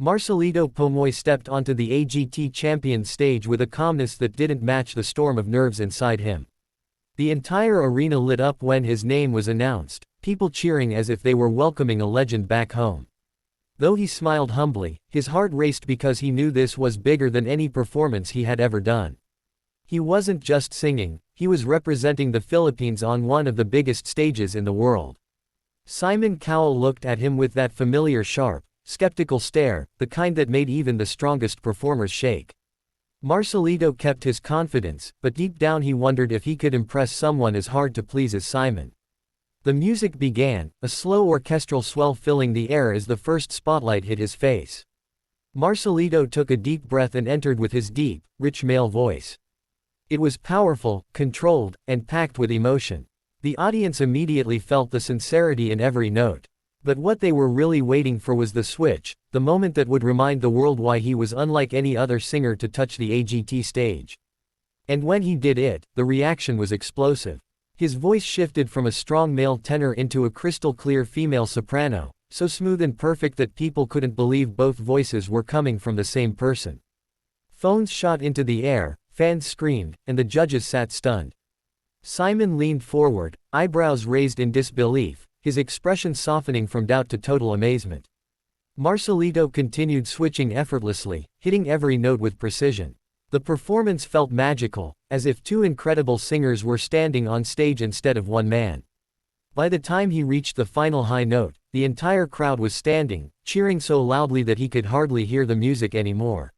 Marcelito Pomoy stepped onto the AGT Champions stage with a calmness that didn't match the storm of nerves inside him. The entire arena lit up when his name was announced, people cheering as if they were welcoming a legend back home. Though he smiled humbly, his heart raced because he knew this was bigger than any performance he had ever done. He wasn't just singing, he was representing the Philippines on one of the biggest stages in the world. Simon Cowell looked at him with that familiar sharp, skeptical stare, the kind that made even the strongest performers shake. Marcelito kept his confidence, but deep down he wondered if he could impress someone as hard to please as Simon. The music began, a slow orchestral swell filling the air as the first spotlight hit his face. Marcelito took a deep breath and entered with his deep, rich male voice. It was powerful, controlled, and packed with emotion. The audience immediately felt the sincerity in every note. But what they were really waiting for was the switch, the moment that would remind the world why he was unlike any other singer to touch the AGT stage. And when he did it, the reaction was explosive. His voice shifted from a strong male tenor into a crystal-clear female soprano, so smooth and perfect that people couldn't believe both voices were coming from the same person. Phones shot into the air, fans screamed, and the judges sat stunned. Simon leaned forward, eyebrows raised in disbelief, his expression softening from doubt to total amazement. Marcelito continued switching effortlessly, hitting every note with precision. The performance felt magical, as if two incredible singers were standing on stage instead of one man. By the time he reached the final high note, the entire crowd was standing, cheering so loudly that he could hardly hear the music anymore.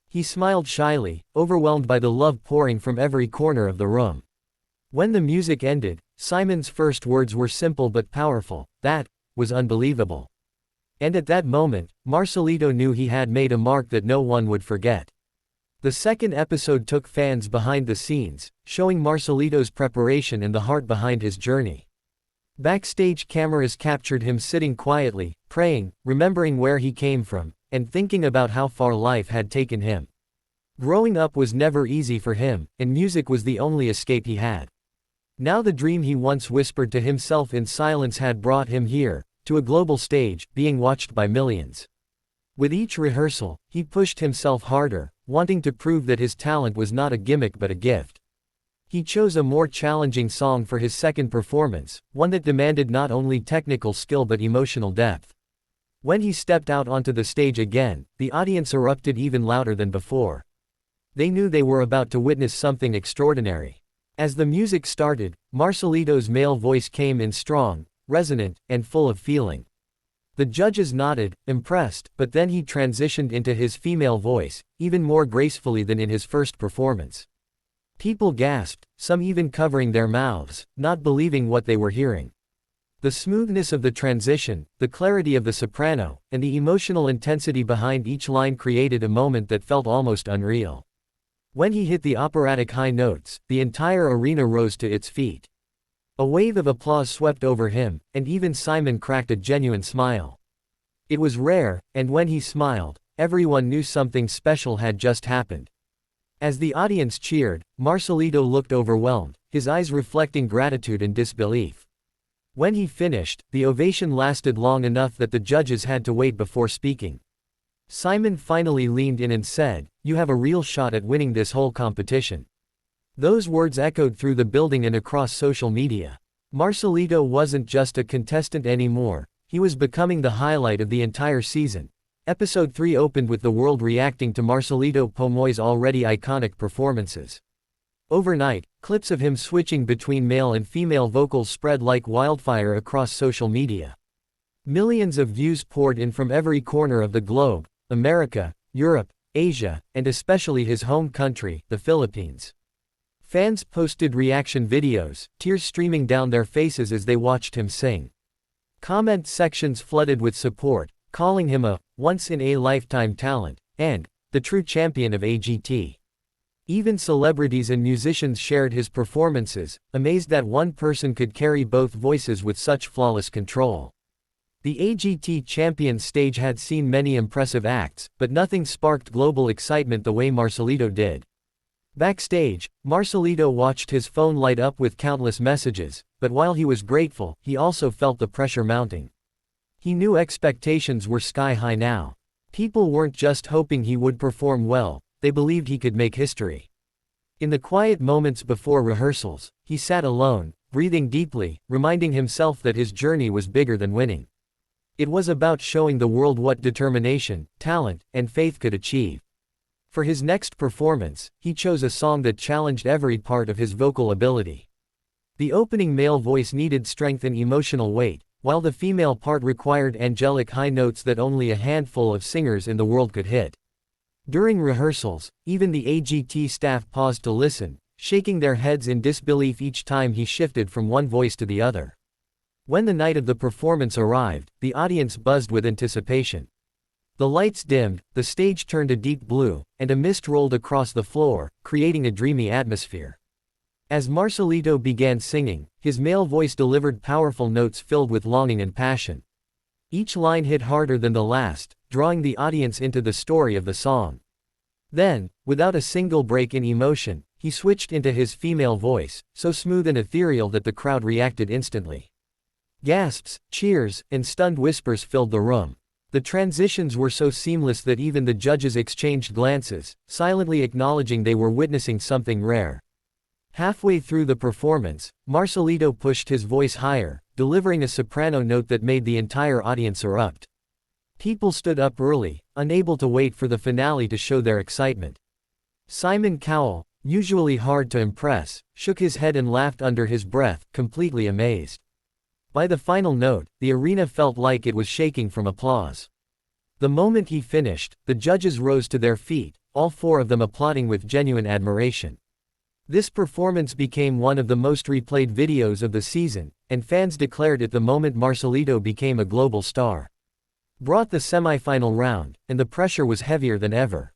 He smiled shyly, overwhelmed by the love pouring from every corner of the room. When the music ended, Simon's first words were simple but powerful: "That was unbelievable." And at that moment, Marcelito knew he had made a mark that no one would forget. The second episode took fans behind the scenes, showing Marcelito's preparation and the heart behind his journey. Backstage cameras captured him sitting quietly, praying, remembering where he came from, and thinking about how far life had taken him. Growing up was never easy for him, and music was the only escape he had. Now the dream he once whispered to himself in silence had brought him here, to a global stage, being watched by millions. With each rehearsal, he pushed himself harder, wanting to prove that his talent was not a gimmick but a gift. He chose a more challenging song for his second performance, one that demanded not only technical skill but emotional depth. When he stepped out onto the stage again, the audience erupted even louder than before. They knew they were about to witness something extraordinary. As the music started, Marcelito's male voice came in strong, resonant, and full of feeling. The judges nodded, impressed, but then he transitioned into his female voice, even more gracefully than in his first performance. People gasped, some even covering their mouths, not believing what they were hearing. The smoothness of the transition, the clarity of the soprano, and the emotional intensity behind each line created a moment that felt almost unreal. When he hit the operatic high notes, the entire arena rose to its feet. A wave of applause swept over him, and even Simon cracked a genuine smile. It was rare, and when he smiled, everyone knew something special had just happened. As the audience cheered, Marcelito looked overwhelmed, his eyes reflecting gratitude and disbelief. When he finished, the ovation lasted long enough that the judges had to wait before speaking. Simon finally leaned in and said, "You have a real shot at winning this whole competition." Those words echoed through the building and across social media. Marcelito wasn't just a contestant anymore, he was becoming the highlight of the entire season. Episode 3 opened with the world reacting to Marcelito Pomoy's already iconic performances. Overnight, clips of him switching between male and female vocals spread like wildfire across social media. Millions of views poured in from every corner of the globe: America, Europe, Asia, and especially his home country, the Philippines. Fans posted reaction videos, tears streaming down their faces as they watched him sing. Comment sections flooded with support, calling him a once-in-a-lifetime talent, and the true champion of AGT. Even celebrities and musicians shared his performances, amazed that one person could carry both voices with such flawless control. The AGT Champions stage had seen many impressive acts, but nothing sparked global excitement the way Marcelito did. Backstage, Marcelito watched his phone light up with countless messages, but while he was grateful, he also felt the pressure mounting. He knew expectations were sky high now. People weren't just hoping he would perform well, they believed he could make history. In the quiet moments before rehearsals, he sat alone, breathing deeply, reminding himself that his journey was bigger than winning. It was about showing the world what determination, talent, and faith could achieve. For his next performance, he chose a song that challenged every part of his vocal ability. The opening male voice needed strength and emotional weight, while the female part required angelic high notes that only a handful of singers in the world could hit. During rehearsals, even the AGT staff paused to listen, shaking their heads in disbelief each time he shifted from one voice to the other. When the night of the performance arrived, the audience buzzed with anticipation. The lights dimmed, the stage turned a deep blue, and a mist rolled across the floor, creating a dreamy atmosphere. As Marcelito began singing, his male voice delivered powerful notes filled with longing and passion. Each line hit harder than the last, drawing the audience into the story of the song. Then, without a single break in emotion, he switched into his female voice, so smooth and ethereal that the crowd reacted instantly. Gasps, cheers, and stunned whispers filled the room. The transitions were so seamless that even the judges exchanged glances, silently acknowledging they were witnessing something rare. Halfway through the performance, Marcelito pushed his voice higher, delivering a soprano note that made the entire audience erupt. People stood up early, unable to wait for the finale to show their excitement. Simon Cowell, usually hard to impress, shook his head and laughed under his breath, completely amazed. By the final note, the arena felt like it was shaking from applause. The moment he finished, the judges rose to their feet, all four of them applauding with genuine admiration. This performance became one of the most replayed videos of the season, and fans declared it the moment Marcelito became a global star. Brought the semi-final round, and the pressure was heavier than ever.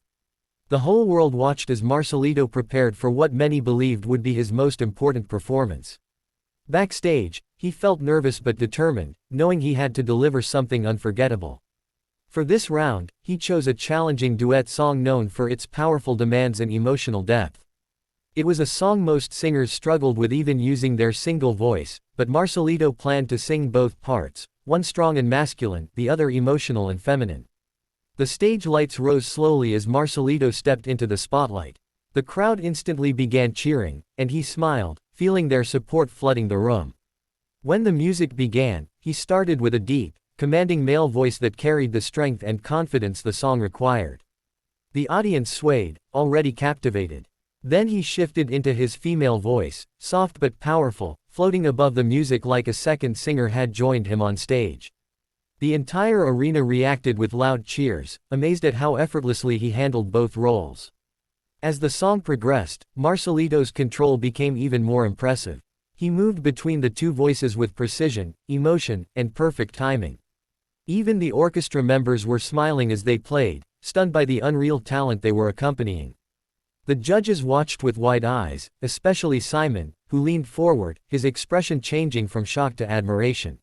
The whole world watched as Marcelito prepared for what many believed would be his most important performance. Backstage, he felt nervous but determined, knowing he had to deliver something unforgettable. For this round, he chose a challenging duet song known for its powerful demands and emotional depth. It was a song most singers struggled with even using their single voice, but Marcelito planned to sing both parts, one strong and masculine, the other emotional and feminine. The stage lights rose slowly as Marcelito stepped into the spotlight. The crowd instantly began cheering, and he smiled, feeling their support flooding the room. When the music began, he started with a deep, commanding male voice that carried the strength and confidence the song required. The audience swayed, already captivated. Then he shifted into his female voice, soft but powerful, floating above the music like a second singer had joined him on stage. The entire arena reacted with loud cheers, amazed at how effortlessly he handled both roles. As the song progressed, Marcelito's control became even more impressive. He moved between the two voices with precision, emotion, and perfect timing. Even the orchestra members were smiling as they played, stunned by the unreal talent they were accompanying. The judges watched with wide eyes, especially Simon, who leaned forward, his expression changing from shock to admiration.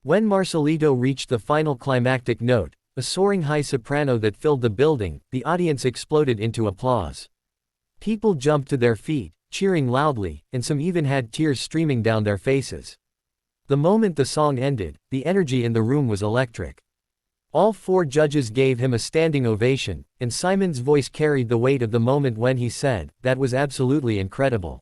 When Marcelito reached the final climactic note, a soaring high soprano that filled the building, the audience exploded into applause. People jumped to their feet, cheering loudly, and some even had tears streaming down their faces. The moment the song ended, the energy in the room was electric. All four judges gave him a standing ovation, and Simon's voice carried the weight of the moment when he said, "That was absolutely incredible.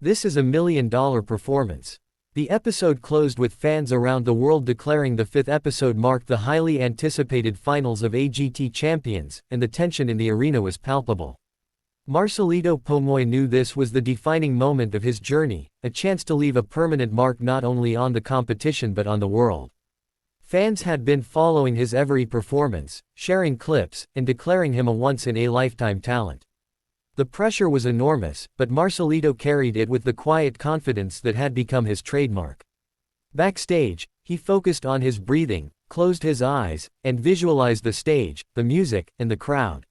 This is $1 million performance." The episode closed with fans around the world declaring the fifth episode marked the highly anticipated finals of AGT Champions, and the tension in the arena was palpable. Marcelito Pomoy knew this was the defining moment of his journey, a chance to leave a permanent mark not only on the competition but on the world. Fans had been following his every performance, sharing clips, and declaring him a once-in-a-lifetime talent. The pressure was enormous, but Marcelito carried it with the quiet confidence that had become his trademark. Backstage, he focused on his breathing, closed his eyes, and visualized the stage, the music, and the crowd.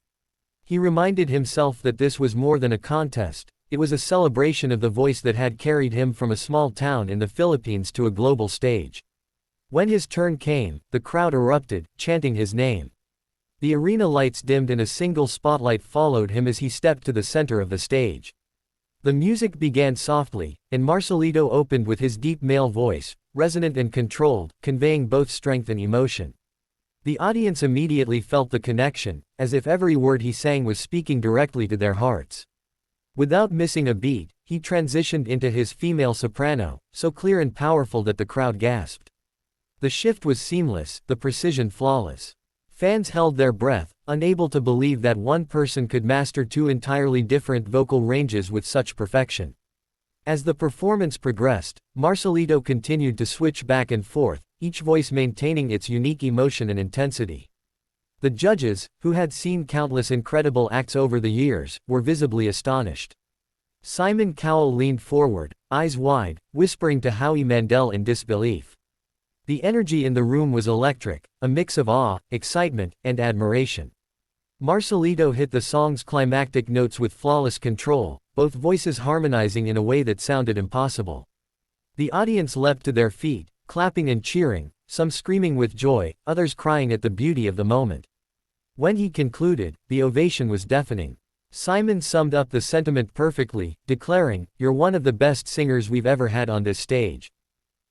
He reminded himself that this was more than a contest, it was a celebration of the voice that had carried him from a small town in the Philippines to a global stage. When his turn came, the crowd erupted, chanting his name. The arena lights dimmed and a single spotlight followed him as he stepped to the center of the stage. The music began softly, and Marcelito opened with his deep male voice, resonant and controlled, conveying both strength and emotion. The audience immediately felt the connection, as if every word he sang was speaking directly to their hearts. Without missing a beat, he transitioned into his female soprano, so clear and powerful that the crowd gasped. The shift was seamless, the precision flawless. Fans held their breath, unable to believe that one person could master two entirely different vocal ranges with such perfection. As the performance progressed, Marcelito continued to switch back and forth, each voice maintaining its unique emotion and intensity. The judges, who had seen countless incredible acts over the years, were visibly astonished. Simon Cowell leaned forward, eyes wide, whispering to Howie Mandel in disbelief. The energy in the room was electric, a mix of awe, excitement, and admiration. Marcelito hit the song's climactic notes with flawless control, both voices harmonizing in a way that sounded impossible. The audience leapt to their feet, clapping and cheering, some screaming with joy, others crying at the beauty of the moment. When he concluded, the ovation was deafening. Simon summed up the sentiment perfectly, declaring, "You're one of the best singers we've ever had on this stage."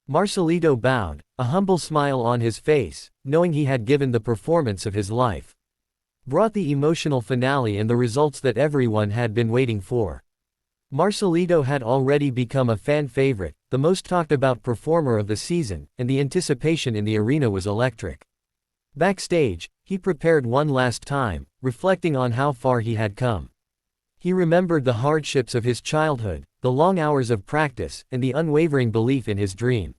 Marcelito bowed, a humble smile on his face, knowing he had given the performance of his life. Brought the emotional finale and the results that everyone had been waiting for. Marcelito had already become a fan favorite, the most talked about performer of the season, and the anticipation in the arena was electric. Backstage, he prepared one last time, reflecting on how far he had come. He remembered the hardships of his childhood, the long hours of practice, and the unwavering belief in his dream.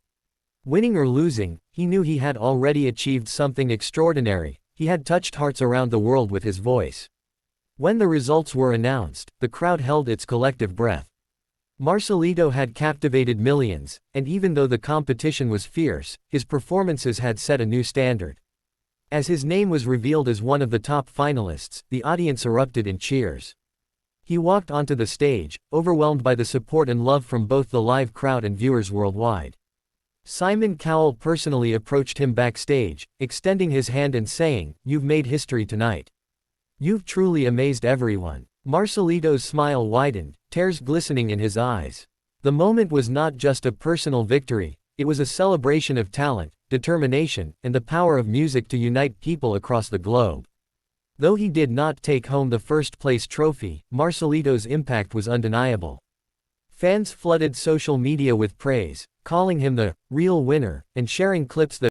Winning or losing, he knew he had already achieved something extraordinary. He had touched hearts around the world with his voice. When the results were announced, the crowd held its collective breath. Marcelito had captivated millions, and even though the competition was fierce, his performances had set a new standard. As his name was revealed as one of the top finalists, the audience erupted in cheers. He walked onto the stage, overwhelmed by the support and love from both the live crowd and viewers worldwide. Simon Cowell personally approached him backstage, extending his hand and saying, "You've made history tonight. You've truly amazed everyone." Marcelito's smile widened, tears glistening in his eyes. The moment was not just a personal victory, it was a celebration of talent, determination, and the power of music to unite people across the globe. Though he did not take home the first-place trophy, Marcelito's impact was undeniable. Fans flooded social media with praise, calling him the real winner, and sharing clips that